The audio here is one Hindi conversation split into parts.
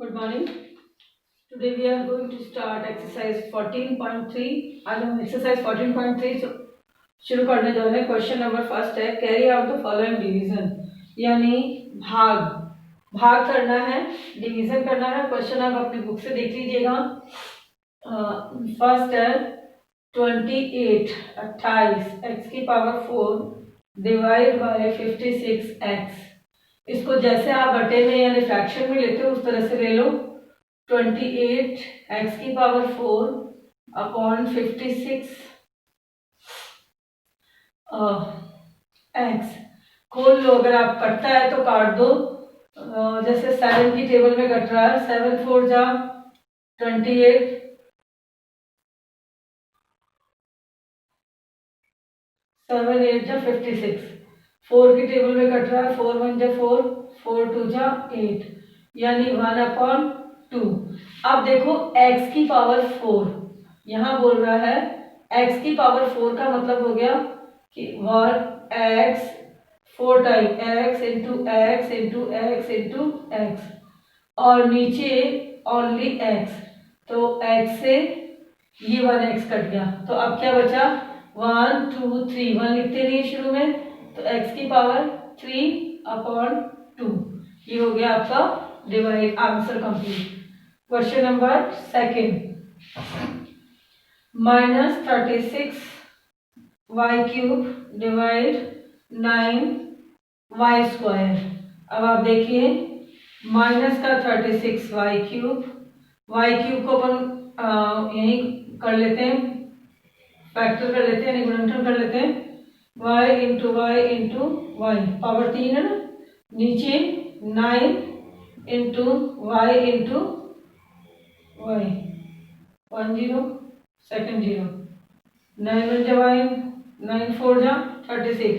Good morning. Today we are going to start exercise 14.3. आज हम exercise 14.3 शुरू करने जा रहे हैं. क्वेश्चन नंबर फर्स्ट है, carry out the following division, यानी भाग करना है, डिवीजन करना है. क्वेश्चन आप अपनी बुक से देख लीजिएगा. फर्स्ट है 28 x की पावर 4 डिवाइड बाय 56x. इसको जैसे आप बटे में यानी फ्रैक्शन में लेते हो उस तरह से ले लो. 28 x की पावर 4 अपॉन 56 x खोल लो. अगर आप कटता है तो काट दो. जैसे 7 की टेबल में कट रहा है. 7 4 जा 28, 7 8 जा 56. 4 की टेबल में कट रहा है. 4 1 जा 4, 4 2 जा 8, यानी 1/2. अब देखो x की पावर 4 यहाँ बोल रहा है. x की पावर 4 का मतलब हो गया कि 1x 4 time x into x into x into x और नीचे ओनली x. तो x से ये 1x कट गया. तो अब क्या बचा 1 2 3. 1 लिखते नहीं शुरू में, तो x की पावर 3/2. ये हो गया आपका divide. Answer complete. Question number second, -36 y cube divide 9 y square. अब आप देखिए माइनस का 36 y क्यूब को अपन यही कर लेते हैं, फैक्टर कर लेते हैं, गुणनखंड कर लेते हैं. y इंटू वाई पावर 3 है ना. नीचे 9 into Y into Y 1 0 second 0. 9 1 जा वाई, 9 4 जा 36.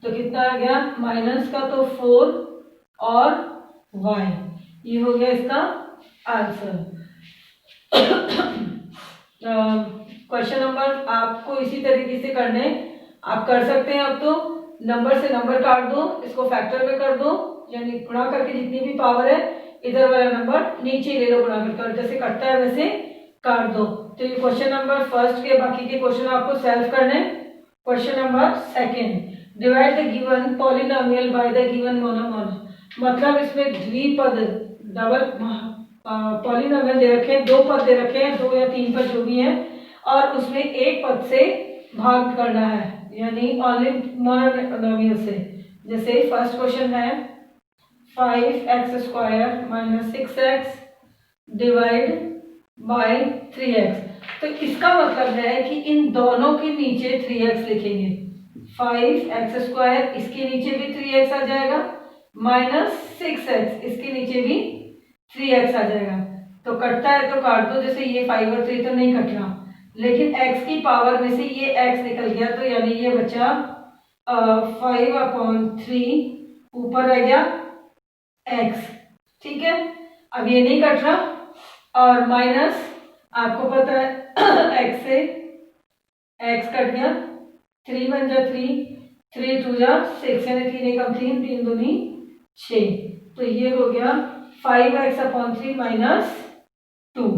तो कितना आ गया माइनस का तो 4 और y. ये हो गया इसका आंसर. क्वेश्चन नंबर आपको इसी तरीके से करने आप कर सकते हैं. अब तो नंबर से नंबर काट दो, इसको फैक्टर में कर दो, यानी गुणा करके जितनी भी पावर है इधर वाला नंबर नीचे ले लो गुणा करके, जैसे कटता है वैसे काट दो. तो ये क्वेश्चन नंबर फर्स्ट के बाकी के क्वेश्चन आपको सॉल्व करने. Question number second, divide the given polynomial by the given monomial. मतलब इसमें द्विपद डबल पॉलिनोमियल दे रखे हैं, 2 पद दे रखे हैं, 2 या 3 पद जो भी है, और उसमें एक पद से भाग करना है, यानी ओनली मोनोमियल से. जैसे फर्स्ट क्वेश्चन है 5x square minus 6x divide by 3x. तो इसका मतलब है कि इन दोनों के नीचे 3x लिखेंगे. 5x स्क्वायर इसके नीचे भी 3x आ जाएगा, माइनस 6x इसके नीचे भी 3x आ जाएगा. तो कटता है तो काट दो. जैसे ये 5 और 3 तो नहीं कट रहा, लेकिन x की पावर में से ये x निकल गया, तो यानी ये बचा 5/3. ऊपर रह गया x. ठीक है, अब ये नहीं कट रहा. और माइनस आपको पता है x से x कट गया. 3 1 जा 3, 3 2 जा 6, यानी 3 एकम 3, 3 दूनी 6. तो ये हो गया 5x/3 माइनस 2.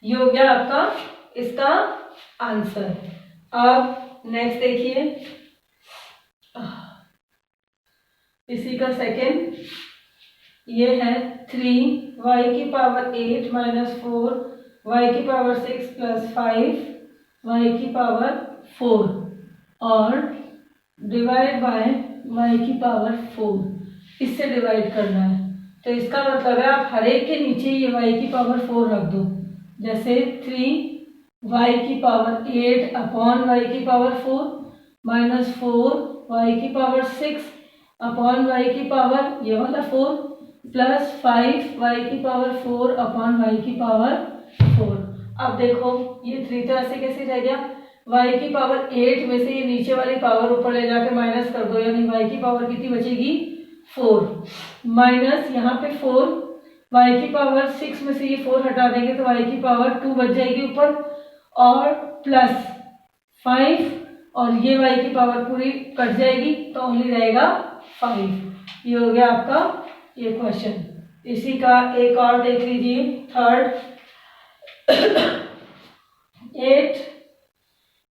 ये हो गया आपका इसका आंसर. अब नेक्स्ट देखिए, इसी का सेकंड, ये है 3y की पावर 8 माइनस 4 y की पावर 6 प्लस 5 y की पावर 4 और डिवाइड बाय y की पावर 4. इससे डिवाइड करना है. तो इसका मतलब है आप हर एक के नीचे ये y की पावर 4 रख दो. जैसे 3y की पावर 8 अपॉन y की पावर 4 माइनस 4y की पावर 6 अपॉन y की पावर ये वाला 4 प्लस 5y की पावर 4 अपॉन y की पावर 4. अब देखो ये 3 तो ऐसे कैसे रह गया. y की पावर 8 में से ये नीचे वाली पावर ऊपर ले जाके माइनस कर दो, यानी y की पावर कितनी बचेगी 4. माइनस यहाँ पे 4, y की पावर 6 में से ये 4 हटा देंगे तो y की पावर 2 बच जाएगी ऊपर, और प्लस 5 और ये y की पावर पूरी कट जाएगी तो ओनली रहेगा 5. ये हो गया आपका ये क्वेश्चन। इसी का एक और देख लीजिए, third.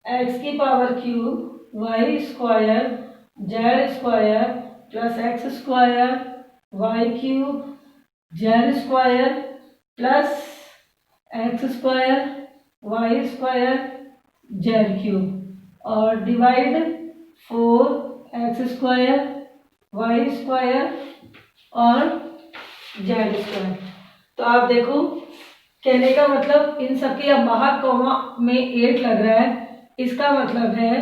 8x³ y² z² plus x² y³ z² plus x² y² z³ और डिवाइड 4x² y² और z²। तो आप देखो, कहने का मतलब इन सबके अब बाहर कॉमा में 8 लग रहा है, इसका मतलब है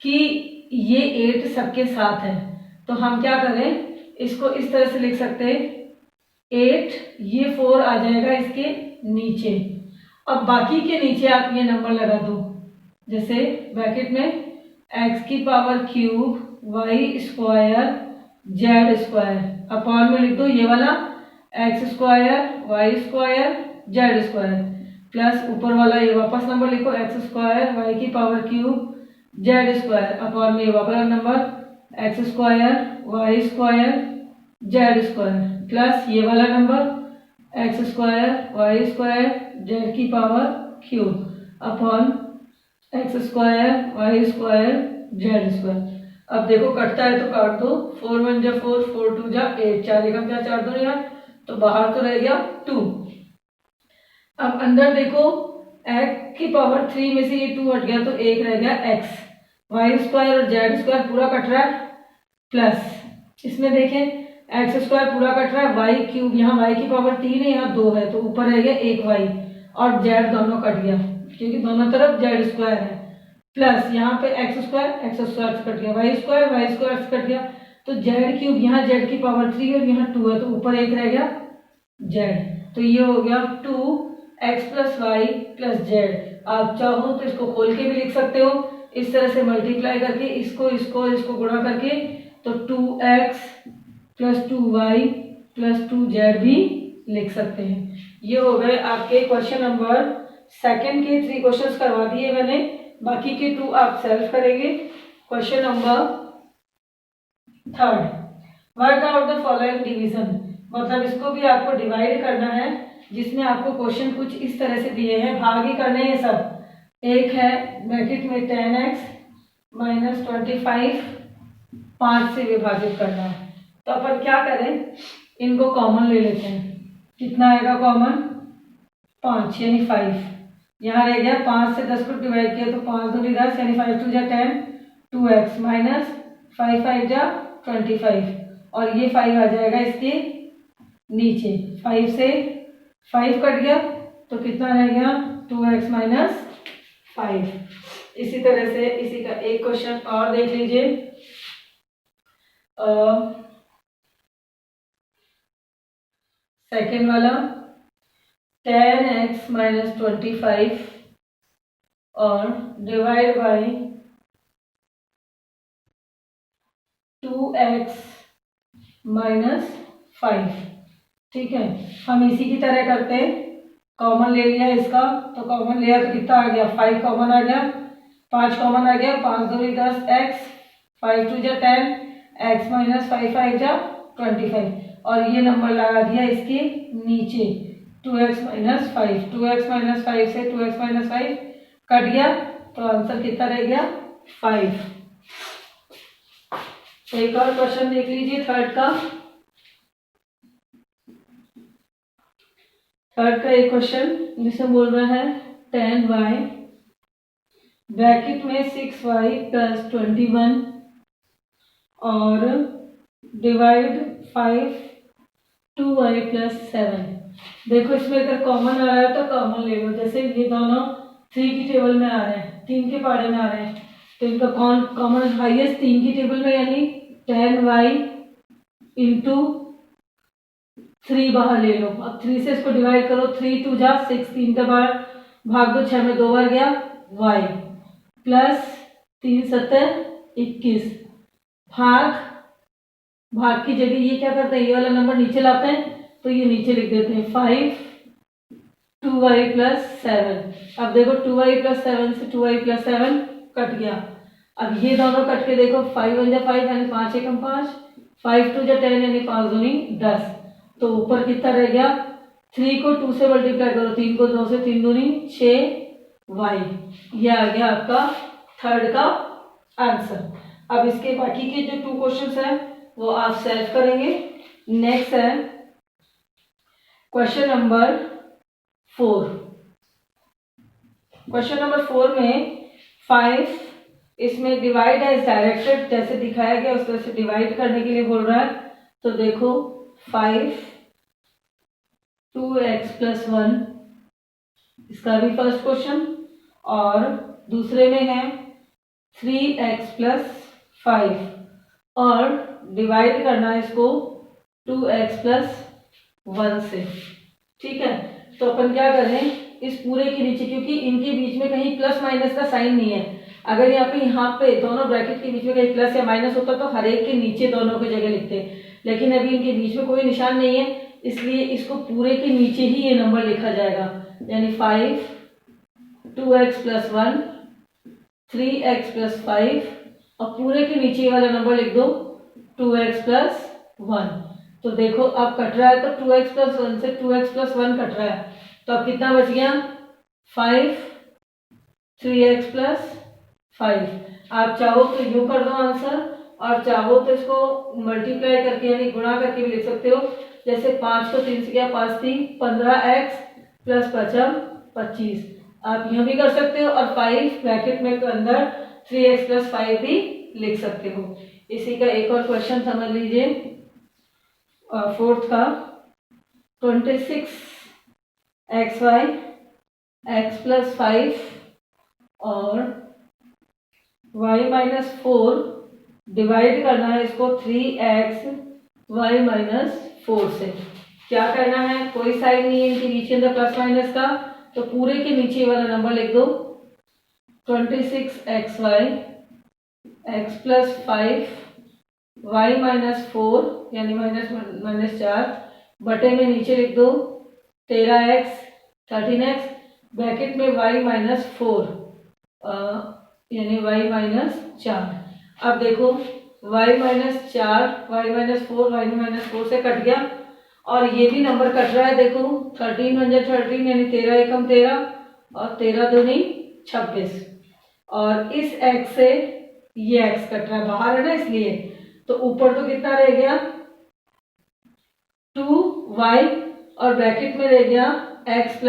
कि ये 8 सबके साथ है। तो हम क्या करें, इसको इस तरह से लिख सकते हैं 8, ये 4 आ जाएगा इसके नीचे। अब बाकी के नीचे आप ये नंबर लगा दो, जैसे ब्रैकेट में x³ y² z² अपॉन में लिख दो ये वाला x² y² z² प्लस ऊपर वाला ये वापस नंबर लिखो x² y³ z² अपॉन में ये वाला number x² y² z² plus ये वाला number x² y² z³ upon x² y² z²। अब देखो कटता है तो काट दो, 4 1 जा 4, 4 2 जा 8, 4 एकम 4 2 यार, तो बाहर तो रह गया 2। अब अंदर देखो x³ में से ये 2 हट गया तो एक रह गया x, y² और z² पूरा कट रहा है, प्लस इसमें देखें x² पूरा कट रहा है, y³ यहाँ y³ 3 है, यहाँ 2 है, तो ऊपर रह गया एक y और z दोनों कट गया क्योंकि दोनों तरफ z² है, प्लस यहाँ पे x² से कट गया, y² से कट गया, तो z³ यहाँ z³ और यहाँ 2 है, तो ऊपर एक रह गया z। तो ये हो गया 2x + y + z। आप चाहो तो इसको खोल के भी लिख सकते हो, इस तरह से मल्टीप्लाई करके इसको गुणा करके, तो 2x + 2y + 2z भी लिख सकते हैं। ये हो गए आपके क्वेश्चन नंबर सेकंड के 3 क्वेश्चंस करवा दिए मैंने, बाकी के 2 आप सेल्फ करेंगे। Question number third, work out the following division, मतलब इसको भी आपको डिवाइड करना है, जिसमें आपको क्वेश्चन कुछ इस तरह से दिए हैं, भाग ही करने हैं सब। एक है ब्रैकेट में 10x - 25 5 से विभाजित करना है। तो अपन क्या करें, इनको कॉमन ले लेते हैं। कितना आएगा कॉमन, 5 यानी 5, यहाँ रह गया 5 से 10 को डिवाइड किया तो 5 दूनी 10 यानी 5 2 जा 10, 2x माइनस 5 5 जा 25 और ये 5 आ जाएगा इसके नीचे, 5 से 5 कट गया तो कितना रह गया 2x माइनस 5। इसी तरह से इसी का एक क्वेश्चन और देख लीजिए, सेकेंड वाला 10x - 25 और डिवाइड बाई 2x - 5। ठीक है, हम इसी की तरह करते हैं, कॉमन ले लिया इसका, तो कॉमन लिया तो कितना आ गया 5 कॉमन आ गया, 5 कॉमन आ गया, 5 2 10 x, 5 2 जा 10, x माइनस 5 5 जा 25 और ये नंबर लगा दिया इसके नीचे 2x - 5, 2x - 5 से 2x - 5 कट गया तो आंसर कितना रह गया 5। एक और क्वेश्चन देख लीजिए थर्ड का एक क्वेश्चन जिसमें बोल रहा है 10y ब्रैकेट में 6y + 21 और डिवाइड 5 2y + 7। देखो इसमें अगर कॉमन आ रहा है तो कॉमन ले लो, जैसे ये दोनों 3 की टेबल में आ रहे हैं, 3 के पाड़े में आ रहे हैं, तो इनका कॉमन हाईएस्ट 3 की टेबल में यानी 10y × 3 बाहर ले लो। अब 3 से इसको डिवाइड करो, 3 2 जा 6, 3 के बाहर भाग दो, 6 में 2 बार गया y प्लस 3 7 21 भाग की जगह ये क्या करते हैं, ये वाला नंबर नीचे लाते हैं तो ये नीचे लिख देते हैं 5 2y + 7। अब देखो 2y + 7 से 2y + 7 कट गया, अब ये दोनों कट के देखो 5 1 जा 5 यानी 5 एकम 5, 5 टू जा 10 यानी 5 दूनी 10। तो ऊपर कितना रह गया, 3 को 2 से मल्टीप्लाई करो, 3 को 2 से, 3 दूनी 6y। ये आ गया आपका थर्ड का आंसर। अब इसके बाकी के जो 2 क्वेश्चंस हैं वो आप सॉल्व करेंगे। नेक्स्ट है क्वेश्चन नंबर 4। क्वेश्चन नंबर 4 में 5, इसमें डिवाइड एज डायरेक्टेड जैसे दिखाया गया उस तरह से डिवाइड करने के लिए बोल रहा है। तो देखो 5 2x + 1, इसका भी फर्स्ट क्वेश्चन, और दूसरे में है 3x + 5 और डिवाइड करना है इसको 2x + 1 से। ठीक है, तो अपन क्या करें, इस पूरे के नीचे, क्योंकि इनके बीच में कहीं प्लस माइनस का साइन नहीं है, अगर यहाँ पे दोनों ब्रैकेट के बीच में कहीं प्लस या माइनस होता तो हर एक के नीचे दोनों की जगह लिखते, लेकिन अभी इनके बीच में कोई निशान नहीं है, इसलिए इसको पूरे के नीचे ही ये नंबर लिखा जाएगा। यानी 5 2x + 1 3x + 5 और पूरे के नीचे वाला नंबर लिख दो 2x + 1। तो देखो अब कट रहा है, तो 2x + 1 से 2x + 1 कट रहा है, तो अब कितना बच गया 5 3x + 5। आप चाहो तो यूं कर दो आंसर, और चाहो तो इसको मल्टीप्लाई करके यानी गुणा करके भी लिख सकते हो। जैसे 5 को 3 से गया 5 3 15x + 5 25, आप यूं भी कर सकते हो, और 5 ब्रैकेट में के अंदर 3x + 5 भी लिख सकते हो। इसी का एक और क्वेश्चन समझ लीजिए, फोर्थ का 26xy x + 5 और y - 4 डिवाइड करना है इसको 3x y - 4 से। क्या करना है, कोई साइन नहीं है इनके बीच के अंदर प्लस माइनस का, तो पूरे के नीचे वाला नंबर लिख दो 26xy x + 5 y - 4 यानी -4 बटे में नीचे लिख दो 13x 13x ब्रैकेट में y - 4 यानी y - 4। अब देखो y - 4 y - 4 y - 4 से कट गया, और ये भी नंबर कट रहा है। देखो 13 × 13 यानी 13 एकम 13 और 13 दूनी 26, और इस x से ये x कट रहा है, बाहर है ना इसलिए, तो ऊपर तो कितना रह गया 2y और ब्रैकेट में रह गया x +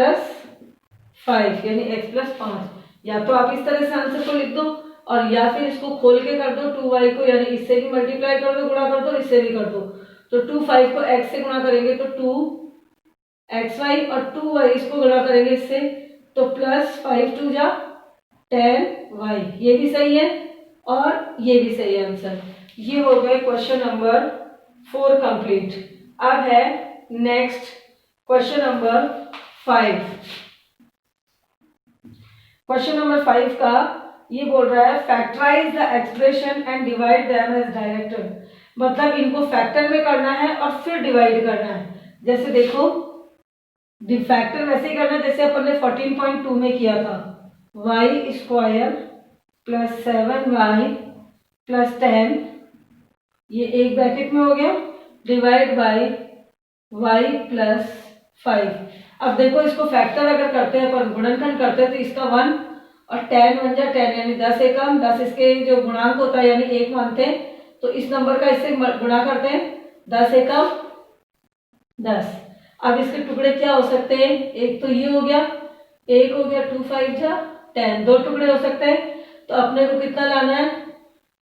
5 यानी x + 5। या तो आप इस तरह से आंसर को लिख दो, और या फिर इसको खोल के कर दो 2y को, यानी इससे भी मल्टीप्लाई कर दो, गुणा कर दो, इससे भी कर दो। तो 25 को x से गुणा करेंगे तो 2xy, और 2y इसको गुणा करेंगे इससे तो +5 2 जा 10y। ये भी सही है और ये भी सही है आंसर। ये हो गए क्वेश्चन नंबर 4 कंप्लीट। अब है next question number 5। Question number 5 का ये बोल रहा है factorise the expression and divide them as directed, मतलब इनको फैक्टर में करना है और फिर डिवाइड करना है। जैसे देखो फैक्टर वैसे ही करना जैसे अपन ने 14.2 में किया था, y² + 7y + 10, ये एक ब्रैकेट में हो गया, डिवाइड बाय y + 5। अब देखो इसको फैक्टर अगर करते हैं अपन गुणनखंड करते हैं तो इसका 1 और 10 1 जा 10 यानी 10 एकम 10, इसके जो गुणांक होता है यानी 1 मानते हैं, तो इस नंबर का इससे गुणा करते हैं 10 एकम 10। अब इसके टुकड़े क्या हो सकते हैं, एक तो ये हो गया, एक हो गया 2 5 जा 10, दो टुकड़े हो सकते हैं। तो अपने को कितना लाना है,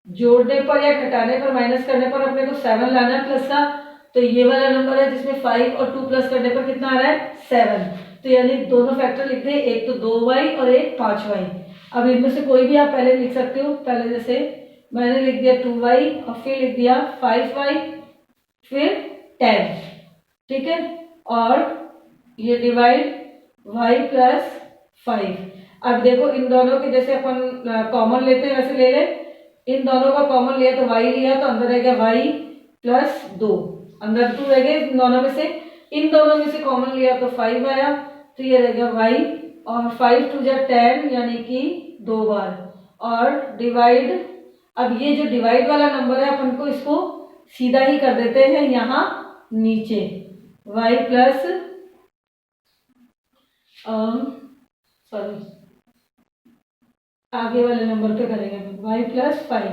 जोड़ने पर या घटाने पर माइनस करने पर अपने को 7 लाना है प्लस का। तो ये वाला नंबर है जिसमें 5 और 2 प्लस करने पर कितना आ रहा है 7। तो यानी दोनों फैक्टर लिख दें, एक तो 2y और एक 5y। अब इनमें से कोई भी आप पहले लिख सकते हो, पहले जैसे मैंने लिख दिया 2y और फिर लिख दिया 5y फिर 10, ठीक है, और ये डिवाइड y + 5। अब देखो इन दोनों के जैसे अपन कॉमन लेते हैं वैसे ले ले, इन दोनों का कॉमन लिया तो y लिया तो अंदर रह गया y + 2, अंदर 2 रह गए इन दोनों में से, इन दोनों में से कॉमन लिया तो 5 आया, तो ये रह गया y, और 5 2 जा 10 यानी कि 2 बार, और डिवाइड। अब ये जो डिवाइड वाला नंबर है अपन को इसको सीधा ही कर देते हैं यहाँ नीचे, y प्लस सॉरी आगे वाले नंबर पे करेंगे y प्लस 5,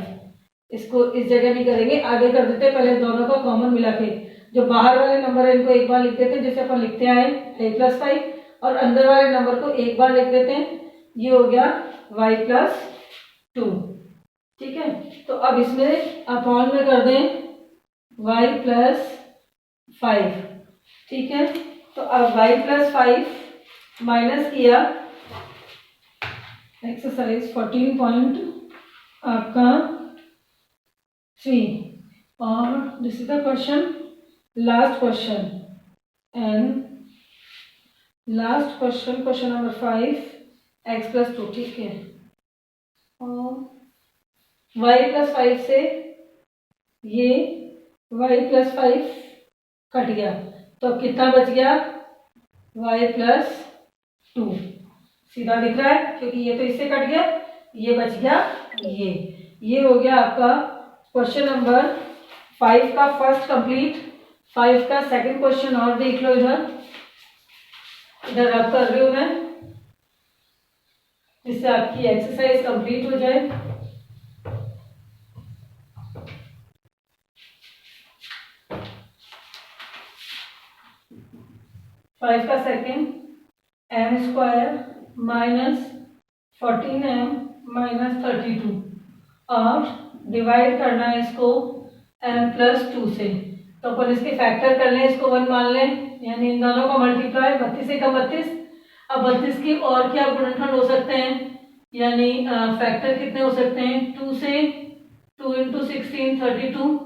इसको इस जगह नहीं करेंगे, आगे कर देते हैं। पहले दोनों को कॉमन मिला के जो बाहर वाले नंबर है इनको एक बार लिख देते हैं, जैसे अपन लिखते आए y प्लस 5, और अंदर वाले नंबर को एक बार लिख देते हैं, ये हो गया y प्लस 2। ठीक है, तो अब इसमें अपॉन में कर दें y प्लस 5। ठीक है, तो अब y प्लस 5 माइनस किया एक्सरसाइज 14 पॉइंट आपका 3, और this is the question, last question, and last question, question number 5 x plus 2। ठीक है, और y प्लस 5 से ये y प्लस 5 कट गया, तो अब कितना बच गया y प्लस 2। सीधा दिख रहा है क्योंकि ये तो इससे कट गया, ये बच गया ये हो गया आपका क्वेश्चन नंबर 5 का फर्स्ट कंप्लीट। 5 का सेकंड क्वेश्चन और देख लो, इधर रब कर रही हूं मैं, जिससे आपकी एक्सरसाइज कंप्लीट हो जाए। फाइव का second, M square minus 14m minus 32, और डिवाइड करना है इसको m प्लस 2 से। तो अपन इसके फैक्टर कर लें, इसको 1 मान लें, यानी इन दोनों का मल्टीप्लाई 32 से कम 32। अब 32 की और क्या गुणनखंड हो सकते हैं, यानी फैक्टर कितने हो सकते हैं, 2 से 2 इंटू 16 32,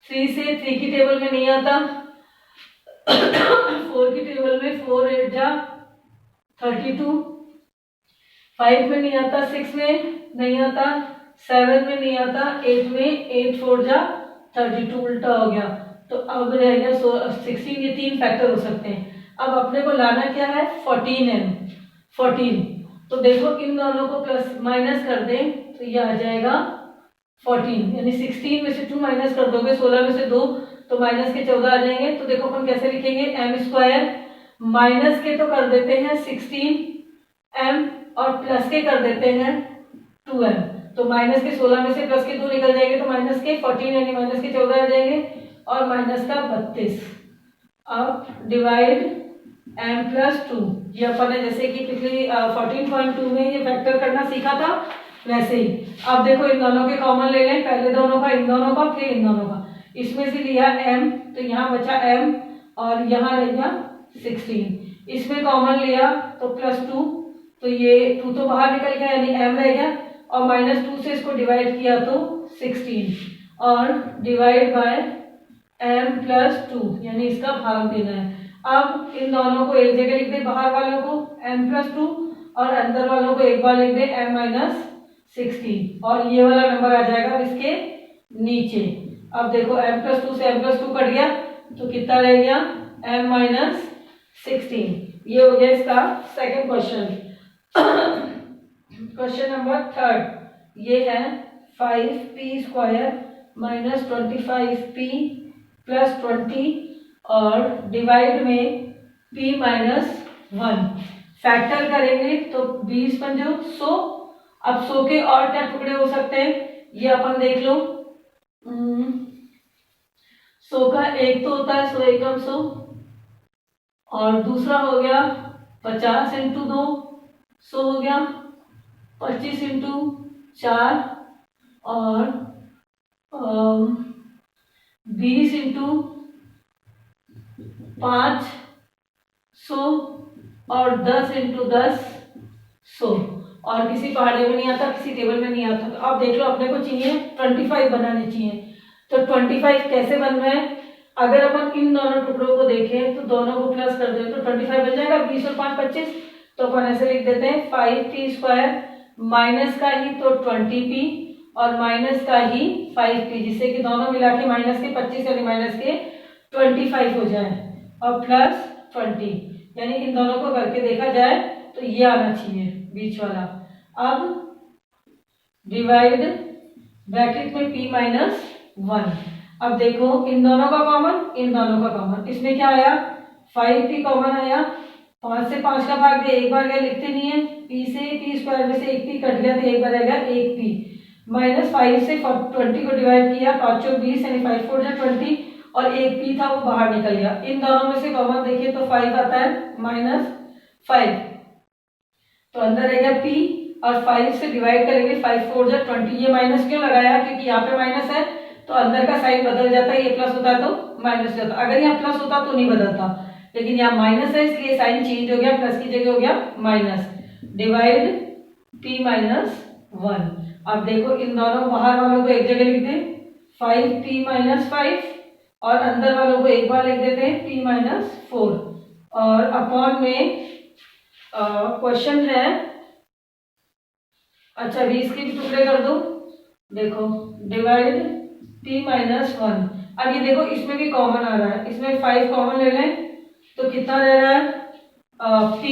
3 से 3 की टेबल में नहीं आता, 4 की टेबल में 4 8 जा 32, 5 में नहीं आता, 6 में नहीं आता, 7 में नहीं आता, 8 में 8 4 जा 32, उल्टा हो गया। तो अब रह गया 16, ये 3 फैक्टर हो सकते हैं। अब अपने को लाना क्या है, 14m 14। तो देखो इन दोनों को प्लस माइनस कर दें तो ये आ जाएगा 14, यानी 16 में से 2 माइनस कर दोगे, 16 में से 2 तो माइनस के 14 आ जाएंगे। तो देखो अपन कैसे लिखेंगे, एम स्क्वायर माइनस के तो कर देते हैं 16m और प्लस के कर देते हैं 2m। तो माइनस के 16 में से प्लस के 2 निकल जाएंगे, तो माइनस के 14 यानी माइनस के 14 आ जाएंगे, और माइनस का 32। अब डिवाइड m प्लस 2, ये अपन ने जैसे कि पिछली 14.2 में ये फैक्टर करना सीखा था वैसे ही। अब देखो इन दोनों के कॉमन ले लें, पहले दोनों का, इन दोनों का, फिर इन दोनों का। इसमें से लिया m, तो यहाँ बचा m, और यहाँ रह गया 16। इसमें कॉमन लिया तो प्लस 2, तो ये 2 तो बाहर निकल गया, यानी m रह गया, और माइनस 2 से इसको डिवाइड किया तो 16, और डिवाइड बाय m प्लस 2, यानी इसका भाग देना है। अब इन दोनों को एक जगह लिख दे, बाहर वालों को m प्लस 2, और अंदर वालों को एक बार लिख दे m माइनस 16, और ये वाला नंबर आ जाएगा इसके नीचे। अब देखो m प्लस 2 से m प्लस 2 कट गया, तो कितना रह गया, m माइनस 16। ये हो गया इसका second question. Question number third, ये है 5p square minus 25p plus 20, और डिवाइड में p माइनस 1। फैक्टर करेंगे तो 20 पंजो 100। अब 100 के और क्या टुकड़े हो सकते हैं, ये अपन देख लो। 100 का एक तो होता है 100 एकम 100, और दूसरा हो गया 50 इंटू 2 100 हो गया, 25 इंटू 4, और 20 इंटू 5 100, और 10 इंटू 10 100। और किसी पहाड़े में नहीं आता, किसी टेबल में नहीं आता। तो आप देख लो, अपने को चाहिए 25 बनाने चाहिए। तो 25 कैसे बन रहे हैं, अगर अपन इन दोनों टुकड़ों को देखें तो दोनों को प्लस कर दें तो 25 बन जाएगा। 20 और 5 25, तो अपन ऐसे लिख देते हैं 5p स्क्वायर माइनस का ही तो 20p, और माइनस का ही 5p, जिससे कि दोनों मिला के माइनस के 25 यानी माइनस के 25 हो जाए, और प्लस 20, यानी इन दोनों को करके देखा जाए तो ये आना चाहिए बीच वाला। अब डिवाइड ब्रैकेट में p माइनस 1। अब देखो इन दोनों का कॉमन, इन दोनों का कॉमन, इसमें क्या आया 5p कॉमन आया। 5 से 5 का भाग दिया, एक बार गया लिखते नहीं है, p से p स्क्वायर में से एक p कट गया तो एक बार आएगा एक p, माइनस 5 से 20 को डिवाइड किया, 5 चौक 20 यानी 5 4 जा 20 और एक p था वो बाहर निकल गया। इन दोनों में से कॉमन देखिए तो 5 आता है -5, तो अंदर रहेगा p और 5 से डिवाइड करेंगे, 5 4 जा 20। ये माइनस क्यों लगाया, क्योंकि यहाँ पे माइनस है तो अंदर का साइन बदल जाता है, ये प्लस होता है तो माइनस जाता। अगर यहाँ प्लस होता तो नहीं बदलता, लेकिन यहाँ माइनस है इसलिए साइन चेंज हो गया, प्लस की जगह हो गया माइनस, डिवाइड p -1। अब देखो इन दोनों बाहर वालों को एक जगह लिख दे 5p -5 और अंदर वालों को एक बार लिख देते हैं p -4 और अपॉन में क्वेश्चन है, अच्छा 20 के भी टुकड़े कर दो, देखो डिवाइड p -1। अब ये देखो इसमें भी कॉमन आ रहा है, इसमें 5 कॉमन ले लें तो कितना रह रहा है p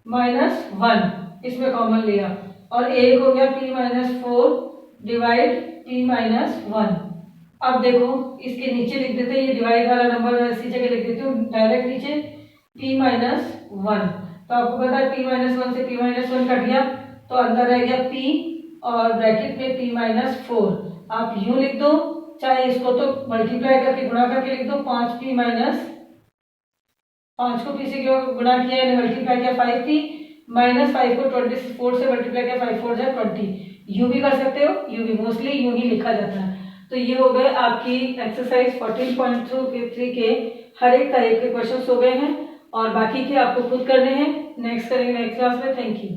-1, इसमें कॉमन लिया और एक हो गया p -4 डिवाइड p -1। अब देखो इसके नीचे लिख देते हैं, ये डिवाइड वाला नंबर इसी जगह लिख देते हूँ डायरेक्ट नीचे p -1। तो आपको पता है p -1 से p -1 कट गया तो अंदर रह गया p और ब्रैकेट में p -4। आप यूं लिख दो, चाहे इसको तो मल्टीप्लाई करके गुणा करके लिख दो, 5p 5 को p से क्यों गुणा किया यानी मल्टीप्लाई किया 5p -5 को 24 से मल्टीप्लाई किया 5 4 जा 20। यूं भी कर सकते हो, यूं भी, मोस्टली यूं ही लिखा जाता है। तो ये हो गए आपकी एक्सरसाइज 14.3 के हर एक तरह के क्वेश्चंस हो गए हैं और बाकी के आपको खुद करने हैं। नेक्स्ट करेंगे नेक्स्ट क्लास में। Thank you.